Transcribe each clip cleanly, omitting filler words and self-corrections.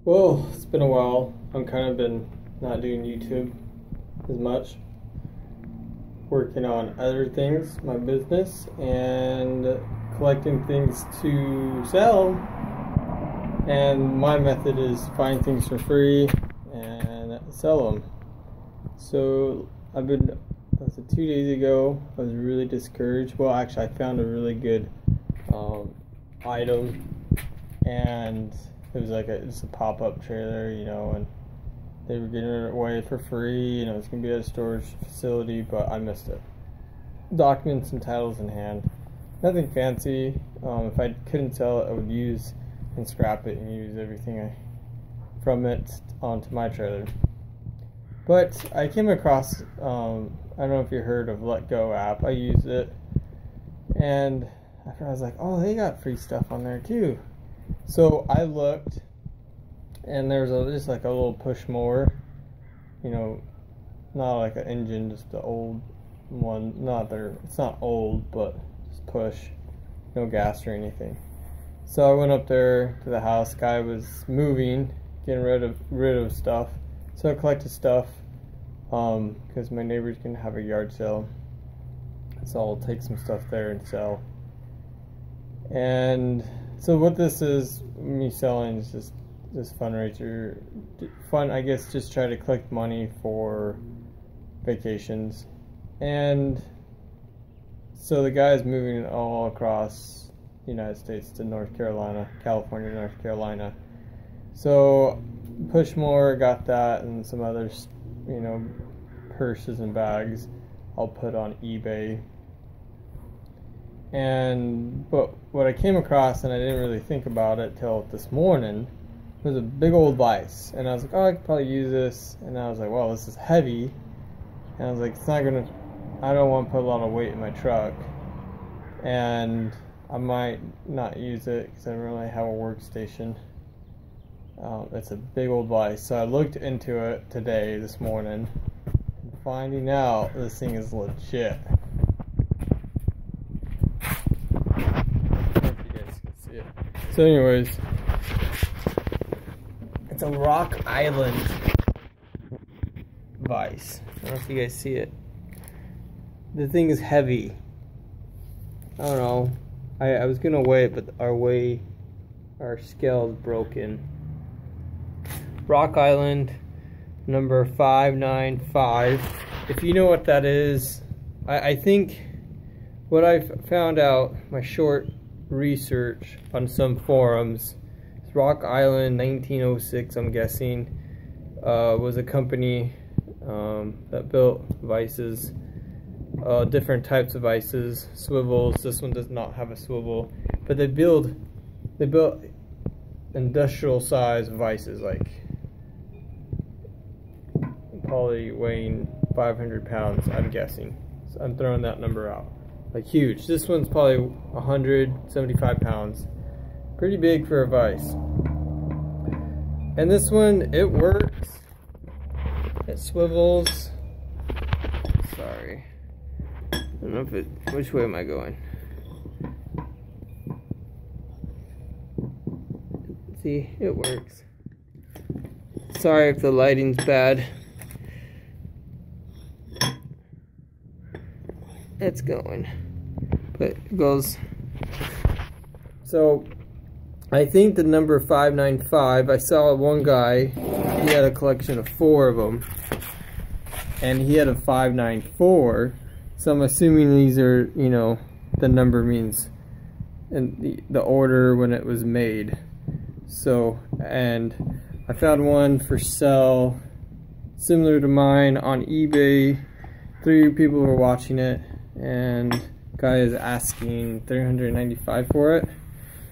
Well, it's been a while. I'm kind of been not doing YouTube as much, working on other things, my business, and collecting things to sell. And my method is find things for free and sell them. So that's 2 days ago, I was really discouraged. Well, actually, I found a really good item, and it was like just a pop-up trailer, and they were giving it away for free, it was going to be at a storage facility, but I missed it. Documents and titles in hand. Nothing fancy. If I couldn't sell it, I would use and scrap it and use everything from it onto my trailer. But I came across, I don't know if you heard of Let Go app. I used it, and I was like, oh, they got free stuff on there too. So I looked, and there's just like a little push mower, not like an engine, just the old one. It's not old, but just push, no gas or anything. So I went up there to the house. Guy was moving, getting rid of stuff. So I collected stuff, because my neighbor's gonna have a yard sale. So I'll take some stuff there and sell. And so what this is, me selling, is just this fundraiser, I guess, just try to collect money for vacations. And so the guy is moving all across the United States to North Carolina, California, North Carolina. So Pushmore got that, and some others, purses and bags I'll put on eBay. But what I came across, and I didn't really think about it till this morning, was a big old vise. And I was like, oh, I could probably use this. And I was like, well, this is heavy. And I was like, I don't want to put a lot of weight in my truck. And I might not use it because I don't really have a workstation. It's a big old vise. So I looked into it this morning, finding out this thing is legit. So anyways, it's a Rock Island vise. I don't know if you guys see it. The thing is heavy. I don't know. I was gonna weigh it, but our scale is broken. Rock Island, number 595. If you know what that is, I think what I've found out, my short research on some forums, Rock Island 1906, I'm guessing, was a company that built vices, different types of vices, swivels. This one does not have a swivel, but they built industrial size vices, like probably weighing 500 pounds, I'm guessing. So I'm throwing that number out. Like huge. This one's probably 175 pounds. Pretty big for a vise. And this one, it works. It swivels. Sorry. I don't know which way am I going? See, it works. Sorry if the lighting's bad. It's going, but it goes. So I think the number 595, I saw one guy, he had a collection of 4 of them, and he had a 594. So I'm assuming these are, the number means in the order when it was made. So, and I found one for sale similar to mine on eBay. 3 people were watching it, and guy is asking $395 for it.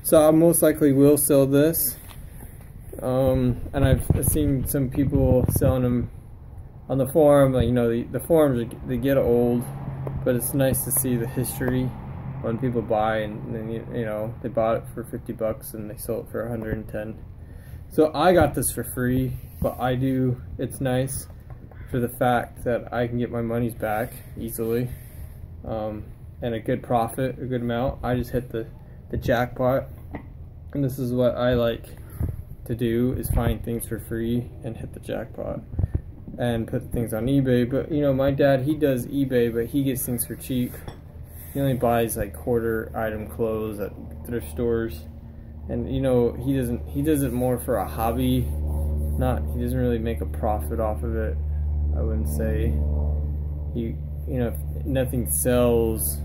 So I most likely will sell this. And I've seen some people selling them on the forum. Like, the forums, they get old, but it's nice to see the history when people buy, and then they bought it for 50 bucks and they sold it for 110. So I got this for free, but it's nice for the fact that I can get my monies back easily, and a good profit, a good amount. I just hit the jackpot, and this is what I like to do is find things for free and hit the jackpot and put things on eBay. But you know, my dad, he does eBay, but he gets things for cheap. He only buys like quarter item clothes at thrift stores, and you know, he does it more for a hobby. He doesn't really make a profit off of it, I wouldn't say. You know, if nothing sells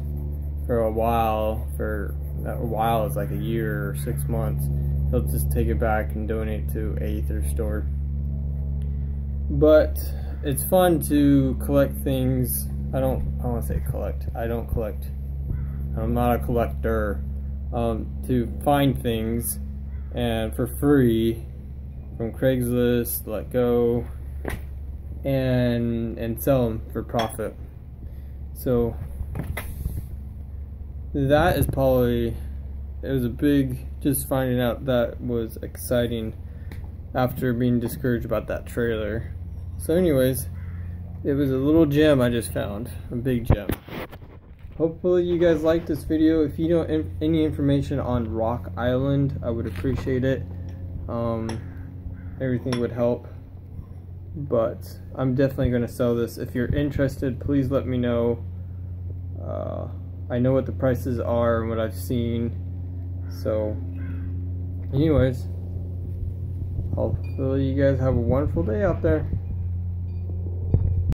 for a while is like a year or 6 months, he'll just take it back and donate to a thrift store. But it's fun to collect things. I want to say collect. I don't collect. I'm not a collector. To find things and for free from Craigslist, Let Go, and sell them for profit. So that is probably, it was a big, just finding out that was exciting after being discouraged about that trailer. So anyways, it was a little gem I just found, a big gem. Hopefully you guys liked this video. If you know any information on Rock Island, I would appreciate it. Everything would help. But I'm definitely going to sell this. If you're interested, please let me know. I know what the prices are and what I've seen. So anyways, hopefully you guys have a wonderful day out there.